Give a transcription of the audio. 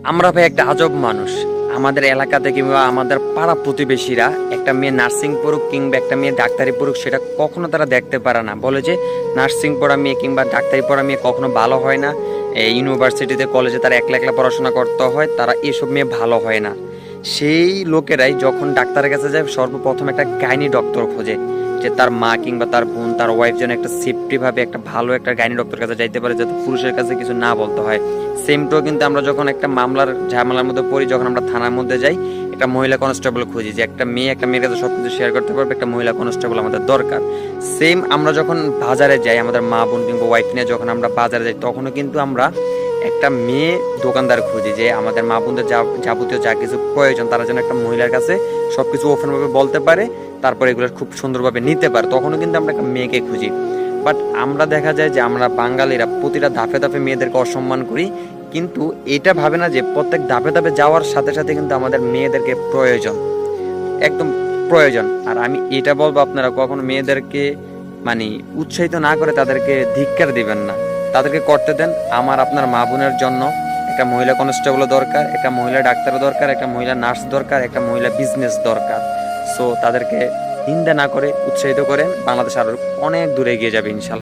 আমরা ভাই একটা আজব মানুষ। আমাদের এলাকাতে কিংবা আমাদের পাড়া প্রতিবেশীরা একটা মেয়ে নার্সিং পড়ুক কিংবা একটা মেয়ে ডাক্তারি পড়ুক সেটা কখনো তারা দেখতে পারে না। বলে যে নার্সিং পড়া মেয়ে কিংবা ডাক্তারি পড়া মেয়ে কখনো ভালো হয় না, এই ইউনিভার্সিটিতে কলেজে তারা একলা একলা পড়াশোনা করতে হয়, তারা এসব মেয়ে ভালো হয় না। সেই লোকেরাই যখন ডাক্তারের কাছে যায় সর্বপ্রথম একটা গাইনি ডক্টর খোঁজে, যে তার মা কিংবা তার বোন তার ওয়াইফ যেন একটা সেফটি ভাবে একটা ভালো একটা গাইনি ডক্টর কাছে যাইতে পারে, যাতে পুরুষের কাছে কিছু না বলতে হয়। সেমটাও কিন্তু আমরা যখন একটা মামলার ঝামেলার মধ্যে পড়ি, যখন আমরা থানার মধ্যে যাই, একটা মহিলা কনস্টেবল খুঁজি, যে একটা মেয়ে একটা মেয়ের কাছে সবকিছু শেয়ার করতে পারবে, একটা মহিলা কনস্টেবল আমাদের দরকার। সেম আমরা যখন বাজারে যাই, আমাদের মা বোন কিংবা ওয়াইফ নিয়ে যখন আমরা বাজারে যাই, তখনও কিন্তু আমরা একটা মেয়ে দোকানদার খুঁজি, যে আমাদের মা বোনদের যাবতীয় যা কিছু প্রয়োজন তারা যেন একটা মহিলার কাছে সবকিছু ওপেনভাবে বলতে পারে, তারপর এগুলো খুব সুন্দরভাবে নিতে পারে, তখনও কিন্তু আমরা একটা মেয়েকে খুঁজি। বাট আমরা দেখা যায় যে আমরা বাঙালিরা প্রতিটা ধাপে ধাপে মেয়েদেরকে অসম্মান করি, কিন্তু এটা ভাবে না যে প্রত্যেক ধাপে ধাপে যাওয়ার সাথে সাথে কিন্তু আমাদের মেয়েদেরকে প্রয়োজন, একদম প্রয়োজন। আর আমি এটা বলবো, আপনারা কখনো মেয়েদেরকে মানে উৎসাহিত না করে তাদেরকে ধিক্কার দিবেন না, তাদেরকে করতে দেন। আমার আপনার মা বোনের জন্য একটা মহিলা কনস্টেবল দরকার, একটা মহিলা ডাক্তার দরকার, একটা মহিলা নার্স দরকার, একটা মহিলা বিজনেস দরকার। সো তাদেরকে নিন্দা না করে উৎসাহিত করেন, বাংলাদেশ আরো অনেক দূরে এগিয়ে যাবে ইনশাল্লাহ।